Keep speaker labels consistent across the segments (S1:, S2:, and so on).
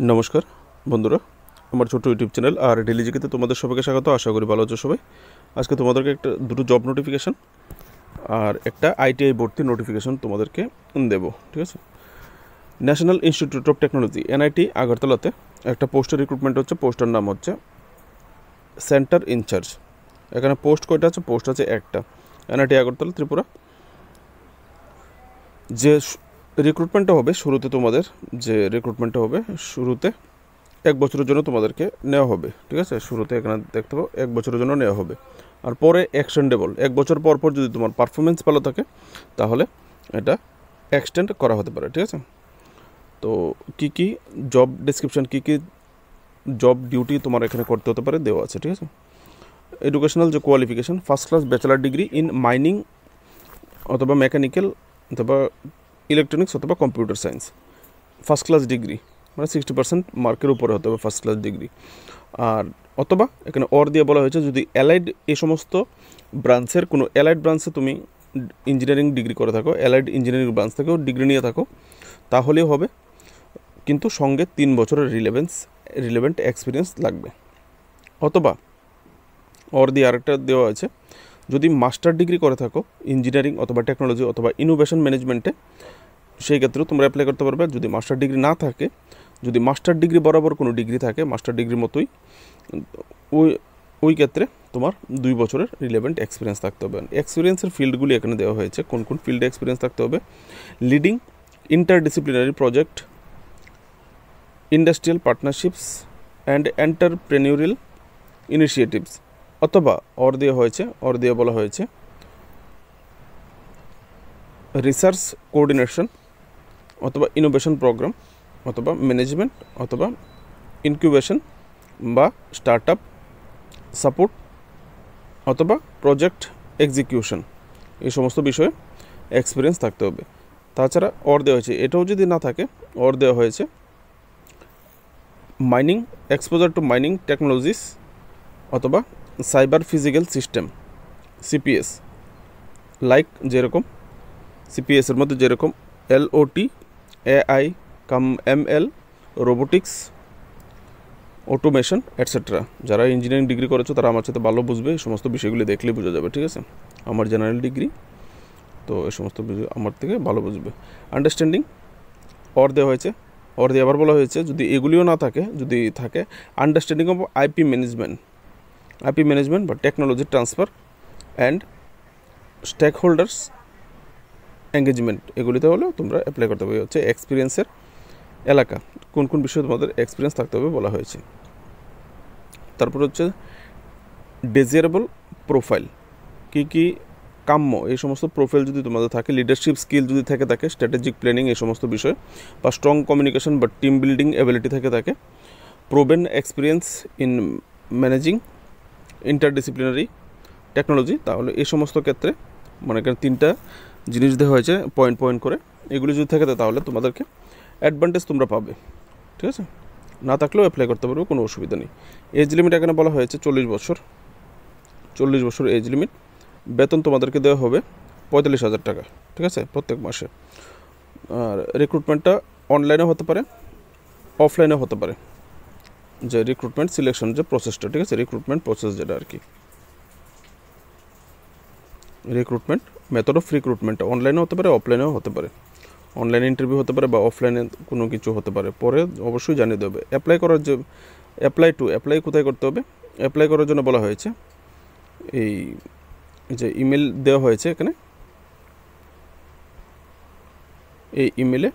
S1: নমস্কার বন্ধুরা, আমার ছোট্ট ইউটিউব চ্যানেল আর ডেইলি জিকেতে তোমাদের সবাইকে স্বাগত। আশা করি ভালো আছো সবাই। আজকে তোমাদেরকে দুটো জব নোটিফিকেশান আর একটা আইটিআই ভর্তি নোটিফিকেশান তোমাদেরকে দেবো, ঠিক আছে। National institute of technology NIT আগরতলাতে একটা পোস্টের রিক্রুটমেন্ট হচ্ছে। পোস্টের নাম হচ্ছে সেন্টার ইনচার্জ। এখানে পোস্ট কয়টা আছে? পোস্ট আছে একটা, এনআইটি আগরতলা ত্রিপুরা। যে রিক্রুটমেন্টটা হবে শুরুতে, তোমাদের যে রিক্রুটমেন্টটা হবে শুরুতে 1 বছরের জন্য তোমাদেরকে নেওয়া হবে, ঠিক আছে। শুরুতে এখানে দেখতে পাবো 1 বছরের জন্য নেওয়া হবে, আর পরে এক্সটেন্ডেবল। 1 বছর পর পর যদি তোমার পারফরমেন্স ভালো থাকে তাহলে এটা এক্সটেন্ড করা হতে পারে, ঠিক আছে। তো কি কি জব ডেসক্রিপশন, কি কি জব ডিউটি তোমার এখানে করতে হতে পারে দেওয়া আছে, ঠিক আছে। এডুকেশনাল যে qualification, first class bachelor degree in mining অথবা মেকানিক্যাল অথবা ইলেকট্রনিক্স অথবা computer science, first class degree, মানে 60% মার্কের উপরে হতে হবে ফার্স্ট ক্লাস ডিগ্রি। আর অথবা এখানে অর দিয়ে বলা হয়েছে যদি অ্যালাইড এই সমস্ত ব্রাঞ্চের কোনো অ্যালাইড ব্রাঞ্চে তুমি ইঞ্জিনিয়ারিং ডিগ্রি করে থাকো, অ্যালাইড ইঞ্জিনিয়ারিং ব্রাঞ্চ থেকেও ডিগ্রি নিয়ে থাকো তাহলেও হবে, কিন্তু সঙ্গে 3 বছরের রিলেভেন্ট এক্সপিরিয়েন্স লাগবে। অথবা অর দিয়ে আরেকটা দেওয়া আছে, যদি মাস্টার ডিগ্রি করে থাকো ইঞ্জিনিয়ারিং অথবা টেকনোলজি অথবা ইনোভেশন ম্যানেজমেন্টে, সেই ক্ষেত্রেও তোমরা অ্যাপ্লাই করতে পারবে। যদি মাস্টার ডিগ্রি না থাকে, যদি মাস্টার ডিগ্রি বরাবর কোনো ডিগ্রি থাকে মাস্টার ডিগ্রির মতোই, ওই ক্ষেত্রে তোমার 2 বছরের রিলেভেন্ট এক্সপিরিয়েন্স থাকতে হবে। এক্সপিরিয়েন্সের ফিল্ডগুলি এখানে দেওয়া হয়েছে, কোন কোন ফিল্ডে এক্সপিরিয়েন্স থাকতে হবে: leading interdisciplinary project, industrial partnerships and entrepreneurial initiatives. অথবা অর দিয়ে বলা হয়েছে রিসার্চ কোঅর্ডিনেশন অথবা ইনোভেশন প্রোগ্রাম অথবা ম্যানেজমেন্ট অথবা ইনকিউবেশন বা স্টার্ট আপ সাপোর্ট অথবা প্রজেক্ট এক্সিকিউশন, এই সমস্ত বিষয়ে এক্সপিরিয়েন্স থাকতে হবে। তাছাড়া অর দেওয়া হয়েছে, এটাও যদি না থাকে, অর দেওয়া হয়েছে mining exposure to mining technologies অথবা cyber physical system CPS, like যেরকম সিপিএসের মধ্যে যেরকম IoT, AI cum ML, robotics, automation etcetera. যারা ইঞ্জিনিয়ারিং ডিগ্রি করেছো তারা আমার সাথে ভালো বুঝবে, এই সমস্ত বিষয়গুলি দেখলেই বোঝা যাবে, ঠিক আছে। আমার জেনারেল ডিগ্রি, তো এই সমস্ত বিষয় আমার থেকে ভালো বুঝবে। আন্ডারস্ট্যান্ডিং অর দেওয়া হয়েছে, অর দিয়ে আবার বলা হয়েছে যদি এগুলিও না থাকে, যদি থাকে আন্ডারস্ট্যান্ডিং অফ আইপি ম্যানেজমেন্ট বা technology transfer and stakeholders engagement, এগুলিতে হলেও তোমরা অ্যাপ্লাই করতে হবে। হচ্ছে এক্সপিরিয়েন্সের এলাকা, কোন কোন বিষয়ে তোমাদের এক্সপিরিয়েন্স থাকতে হবে বলা হয়েছে। তারপর হচ্ছে ডিজায়ারেবল প্রোফাইল, কী কী কাম্য, এই সমস্ত প্রোফাইল যদি তোমাদের থাকে, লিডারশিপ স্কিল যদি থাকে, স্ট্র্যাটেজিক প্ল্যানিং এই সমস্ত বিষয়, বা স্ট্রং কমিউনিকেশন বা টিম বিল্ডিং এবিলিটি থাকে, proven experience in managing interdisciplinary technology, তাহলে এই সমস্ত ক্ষেত্রে মানে এখানে 3টা জিনিস দেওয়া হয়েছে পয়েন্ট করে, এগুলি যদি থাকে তাহলে তোমাদেরকে অ্যাডভান্টেজ তোমরা পাবে, ঠিক আছে। না থাকলেও অ্যাপ্লাই করতে পারবে, কোনো অসুবিধা নেই। এজ লিমিট এখানে বলা হয়েছে 40 বছর এজ লিমিট। বেতন তোমাদেরকে দেওয়া হবে 45,000 টাকা, ঠিক আছে, প্রত্যেক মাসে। আর রিক্রুটমেন্টটা অনলাইনেও হতে পারে, অফলাইনেও হতে পারে, যে রিক্রুটমেন্ট সিলেকশন যে প্রসেসটা, ঠিক আছে, রিক্রুটমেন্ট প্রসেস যেটা আর কি, রিক্রুটমেন্ট মেথড অফ রিক্রুটমেন্টটা অনলাইনেও হতে পারে, অফলাইনেও হতে পারে। অনলাইনে ইন্টারভিউ হতে পারে বা অফলাইনে কোনো কিছু হতে পারে, পরে অবশ্যই জানিয়ে দেবে। অ্যাপ্লাই করার যে অ্যাপ্লাই কোথায় করতে হবে? অ্যাপ্লাই করার জন্য বলা হয়েছে এই যে ইমেল দেওয়া হয়েছে এখানে, এই ইমেলে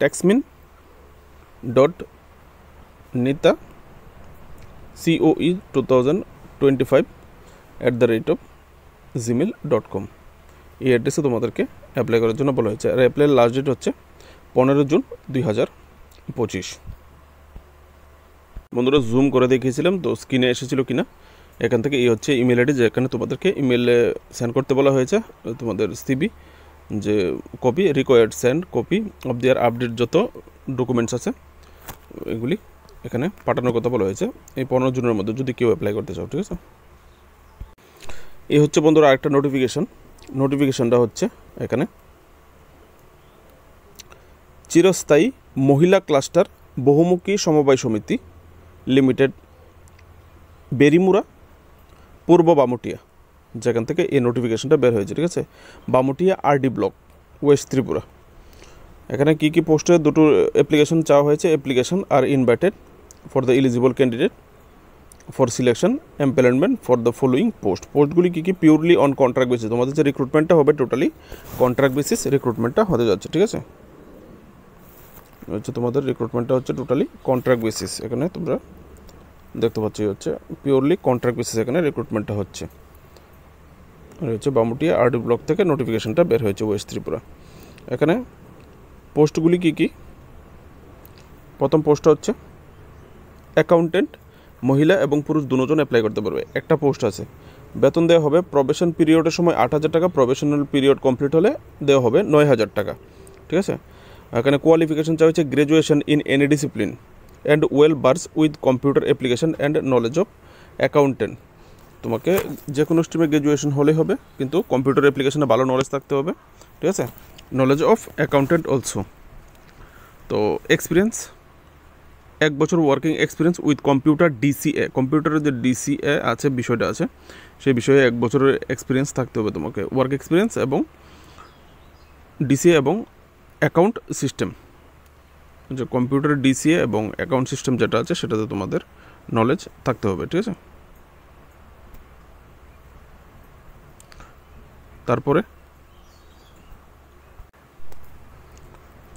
S1: taxmin.nita2025@gmail.com, এই অ্যাড্রেসে তোমাদেরকে অ্যাপ্লাই করার জন্য বলা হয়েছে। আর অ্যাপ্লাইয়ের লাস্ট ডেট হচ্ছে 15 জুন 2025। বন্ধুরা জুম করে দেখিয়েছিলাম, তো স্ক্রিনে এসেছিলো কিনা, এখান থেকে এই হচ্ছে ইমেল আইডি, যেখানে তোমাদেরকে ইমেলে সেন্ড করতে বলা হয়েছে তোমাদের সিবি, যে copy required send copy of their update যত ডকুমেন্টস আছে এগুলি এখানে পাঠানোর কথা বলা হয়েছে এই 15 জুনের মধ্যে, যদি কেউ অ্যাপ্লাই করতে চাও, ঠিক আছে। এই হচ্ছে বন্ধুরা আরেকটা নোটিফিকেশনটা হচ্ছে এখানে চিরস্থায়ী মহিলা ক্লাস্টার বহুমুখী সমবায় সমিতি লিমিটেড, বেরিমুরা, পূর্ব বামুটিয়া, যেখান থেকে এই নোটিফিকেশনটা বের হয়েছে, ঠিক আছে। Bamutia RD block, west Tripura. এখানে কী কী পোস্টে দুটো অ্যাপ্লিকেশন চাওয়া হয়েছে। Application are invited for the eligible candidate for selection employment for the following পোস্টগুলি কী কী? Purely on contract basis. তোমাদের যে রিক্রুটমেন্টটা হবে টোটালি কন্ট্রাক্ট বেসিস রিক্রুটমেন্টটা হতে যাচ্ছে, ঠিক আছে। হচ্ছে তোমাদের রিক্রুটমেন্টটা হচ্ছে টোটালি কন্ট্রাক্ট বেসিস। এখানে তোমরা দেখতে পাচ্ছ হচ্ছে পিওরলি কন্ট্রাক্ট বেসিস এখানে রিক্রুটমেন্টটা হচ্ছে। আর হচ্ছে বামুটিয়া আরডি ব্লক থেকে নোটিফিকেশনটা বের হয়েছে, ওয়েস্ট ত্রিপুরা। এখানে পোস্টগুলি কী কী? প্রথম পোস্টটা হচ্ছে অ্যাকাউন্টেন্ট, মহিলা এবং পুরুষ দুজন অ্যাপ্লাই করতে পারবে। একটা পোস্ট আছে, বেতন দেওয়া হবে প্রবেশন পিরিয়ডের সময় 8,000 টাকা, প্রবেশনাল পিরিয়ড কমপ্লিট হলে দেওয়া হবে 9,000 টাকা, ঠিক আছে। এখানে কোয়ালিফিকেশন চাওয়া হচ্ছে graduation in any discipline and well বার্স with computer application and knowledge of accountant. তোমাকে যে কোনো স্ট্রিমে গ্র্যাজুয়েশন হলেই হবে, কিন্তু কম্পিউটার অ্যাপ্লিকেশনে ভালো নলেজ থাকতে হবে, ঠিক আছে। Knowledge of accountant also. তো এক্সপিরিয়েন্স, 1 বছর working experience with computer DCA. কম্পিউটারের যে ডিসিএ আছে বিষয়টা আছে, সেই বিষয়ে 1 বছরের এক্সপিরিয়েন্স থাকতে হবে তোমাকে, ওয়ার্ক এক্সপিরিয়েন্স এবং ডিসিএ এবং অ্যাকাউন্ট সিস্টেম, যে কম্পিউটার ডিসিএ এবং অ্যাকাউন্ট সিস্টেম যেটা আছে সেটাতে তোমাদের নলেজ থাকতে হবে, ঠিক আছে। তারপরে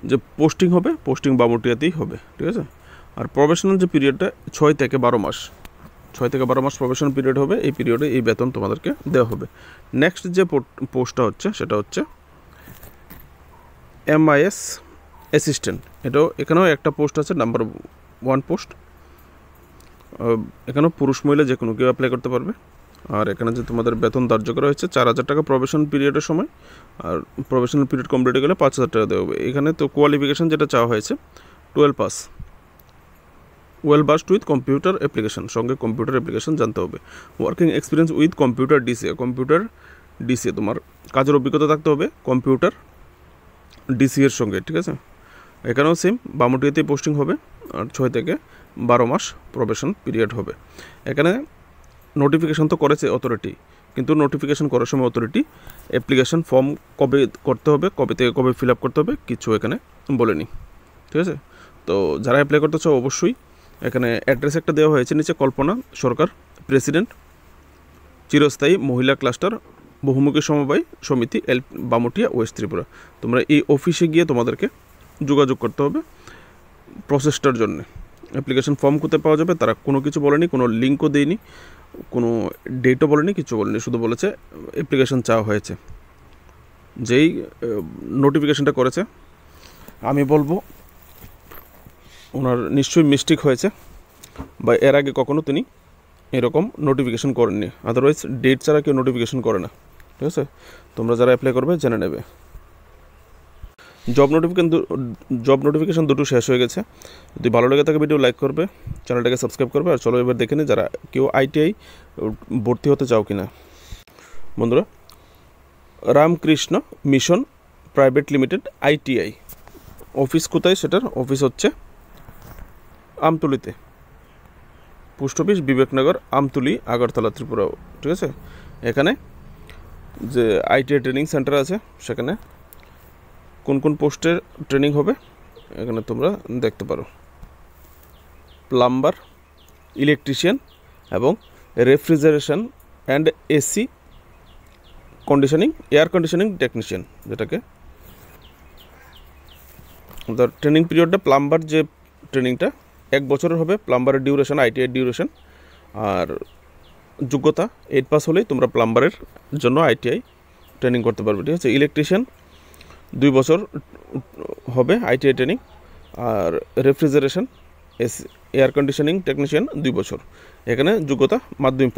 S1: যে পোস্টিং হবে, পোস্টিং বামুটিয়াতেই হবে, ঠিক আছে। আর প্রফেশনাল যে পিরিয়ডটা 6 থেকে 12 মাস, 6 থেকে 12 মাস প্রফেশনাল পিরিয়ড হবে। এই পিরিয়ডে এই বেতন তোমাদেরকে দেওয়া হবে। নেক্সট যে পোস্টটা হচ্ছে সেটা হচ্ছে MIS অ্যাসিস্ট্যান্ট। এখানেও একটা পোস্ট আছে, নাম্বার 1 পোস্ট। এখানেও পুরুষ মহিলা যে কোনো কেউ অ্যাপ্লাই করতে পারবে। আর এখানে যে তোমাদের বেতন ধার্য করা হয়েছে 4,000 টাকা প্রফেশন পিরিয়ডের সময়, আর প্রফেশনাল পিরিয়ড কমপ্লিট হয়ে গেলে 5,000 টাকা দেওয়া হবে। এখানে তো কোয়ালিফিকেশান যেটা চাওয়া হয়েছে 12 pass, well versed with computer application, সঙ্গে কম্পিউটার অ্যাপ্লিকেশন জানতে হবে। Working experience with computer DCA, তোমার কাজের অভিজ্ঞতা থাকতে হবে কম্পিউটার ডিসিএর সঙ্গে, ঠিক আছে। এখানেও সেম বামুটিয়াতে পোস্টিং হবে, আর 6 থেকে 12 মাস প্রবেশন পিরিয়ড হবে। এখানে নোটিফিকেশন তো করেছে অথরিটি, কিন্তু নোটিফিকেশন করার সময় অথরিটি অ্যাপ্লিকেশন ফর্ম কবে করতে হবে, কবে থেকে কবে ফিল আপ করতে হবে কিছু এখানে বলেনি, ঠিক আছে। তো যারা অ্যাপ্লাই করতে চাও অবশ্যই এখানে অ্যাড্রেস একটা দেওয়া হয়েছে নিচে, কল্পনা সরকার, প্রেসিডেন্ট, চিরস্থায়ী মহিলা ক্লাস্টার বহুমুখী সমবায় সমিতি, বামুটিয়া, ওয়েস্ট ত্রিপুরা। তোমরা এই অফিসে গিয়ে তোমাদেরকে যোগাযোগ করতে হবে প্রসেসটার জন্য। অ্যাপ্লিকেশন ফর্ম কোথায় পাওয়া যাবে তারা কোনো কিছু বলেনি, কোনো লিঙ্কও দেয়নি, কোনো ডেটও বলেনি, কিছু বলেনি, শুধু বলেছে অ্যাপ্লিকেশন চাওয়া হয়েছে। যেই নোটিফিকেশনটা করেছে আমি বলবো ওনার নিশ্চয়ই মিস্টেক হয়েছে, বা এর আগে কখনো তিনি এরকম নোটিফিকেশন করেননি। আদারওয়াইজ ডেট ছাড়া কেউ নোটিফিকেশন করে না, ঠিক আছে। তোমরা যারা অ্যাপ্লাই করবে জেনে নেবে। জব নোটিফিকেশন দুটো শেষ হয়ে গেছে। যদি ভালো লেগে থাকে ভিডিও লাইক করবে, চ্যানেলটাকে সাবস্ক্রাইব করবে। আর চলো এবার দেখে নিই যারা কেউ ITI ভর্তি হতে চাও কিনা। বন্ধুরা, Ramakrishna mission private limited ITI office কোথায়? সেটার অফিস হচ্ছে আমতুলিতে, পোস্ট অফিস বিবেকনগর, আমতুলি, আগরতলা, ত্রিপুরা, ঠিক আছে। এখানে যে ITI ট্রেনিং সেন্টার আছে সেখানে কোন কোন পোস্টের ট্রেনিং হবে এখানে তোমরা দেখতে পারো। প্লাম্বার, ইলেকট্রিশিয়ান এবং refrigeration and AC conditioning, air conditioning technician, যেটাকে ট্রেনিং পিরিয়ডটা প্লাম্বার যে ট্রেনিংটা 1 বছরের হবে। প্লাম্বারের ডিউরেশন, ITI ডিউরেশন, আর যোগ্যতা 8 পাস হলেই তোমরা প্লাম্বারের জন্য ITI ট্রেনিং করতে পারবে, ঠিক আছে। ইলেকট্রিশিয়ান 2 বছর হবে ITI ট্রেনিং, আর রেফ্রিজারেশন, এয়ার কন্ডিশনিং টেকনিশিয়ান 2 বছর। এখানে যোগ্যতা মাধ্যমিক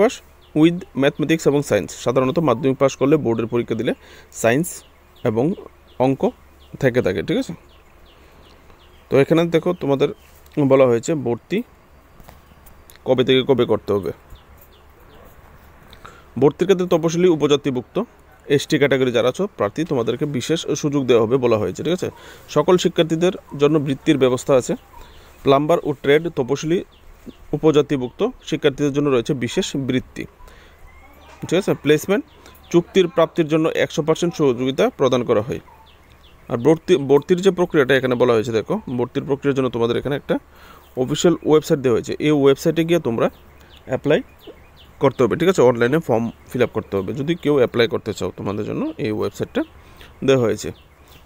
S1: পাস উইথ ম্যাথমেটিক্স এবং সায়েন্স। সাধারণত মাধ্যমিক পাস করলে বোর্ডের পরীক্ষা দিলে সায়েন্স এবং অঙ্ক থেকে থাকে, ঠিক আছে। তো এখানে দেখো তোমাদের বলা হয়েছে ভর্তি কবে থেকে কবে করতে হবে। ভর্তির ক্ষেত্রে তপশিলি উপজাতিভুক্ত ST ক্যাটাগরি যারা আছো প্রার্থী তোমাদেরকে বিশেষ সুযোগ দেওয়া হবে বলা হয়েছে, ঠিক আছে। সকল শিক্ষার্থীদের জন্য বৃত্তির ব্যবস্থা আছে। প্লাম্বার ও ট্রেড তপশিলি উপজাতিভুক্ত শিক্ষার্থীদের জন্য রয়েছে বিশেষ বৃত্তি, ঠিক আছে। প্লেসমেন্ট চুক্তির প্রাপ্তির জন্য 100% সহযোগিতা প্রদান করা হয়। আর ভর্তির যে প্রক্রিয়াটা এখানে বলা হয়েছে, দেখো ভর্তির প্রক্রিয়ার জন্য তোমাদের এখানে একটা অফিসিয়াল ওয়েবসাইট দেওয়া হয়েছে। এই ওয়েবসাইটে গিয়ে তোমরা অ্যাপ্লাই করতে হবে, ঠিক আছে। অনলাইনে ফর্ম ফিল আপ করতে হবে যদি কেউ অ্যাপ্লাই করতে চাও। তোমাদের জন্য এই ওয়েবসাইটটা দেওয়া হয়েছে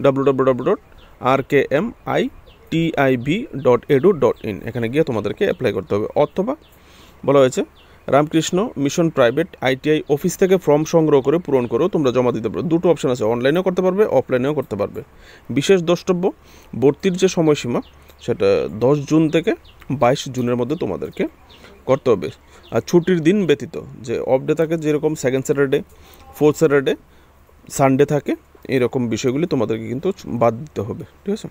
S1: www.rkmitib.edu.in। এখানে গিয়ে তোমাদেরকে অ্যাপ্লাই করতে হবে। অথবা বলা হয়েছে Ramakrishna mission private ITI office থেকে ফর্ম সংগ্রহ করে পূরণ করেও তোমরা জমা দিতে পারো। দুটো অপশান আছে, অনলাইনেও করতে পারবে, অফলাইনেও করতে পারবে। বিশেষ দ্রষ্টব্য ভর্তির যে সময়সীমা সেটা 10 জুন থেকে 22 জুনের মধ্যে তোমাদেরকে করতে হবে। আর ছুটির দিন ব্যতীত যে অফ ডে থাকে, যেরকম second Saturday, fourth Saturday, Sunday থাকে, এরকম বিষয়গুলি তোমাদেরকে কিন্তু বাদ দিতে হবে, ঠিক আছে।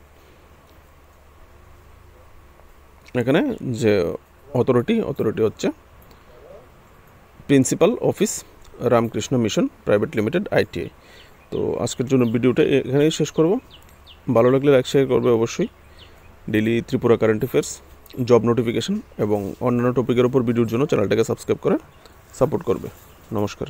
S1: এখানে যে অথরিটি হচ্ছে principal office Ramakrishna mission private limited ITI। তো আজকের জন্য ভিডিওটা এখানেই শেষ করব। ভালো লাগলে লাইক শেয়ার করবে অবশ্যই। Daily Tripura current affairs, job notification এবং অন্যান্য টপিকের উপর ভিডিওর জন্য চ্যানেলটাকে সাবস্ক্রাইব করে সাপোর্ট করবে। নমস্কার।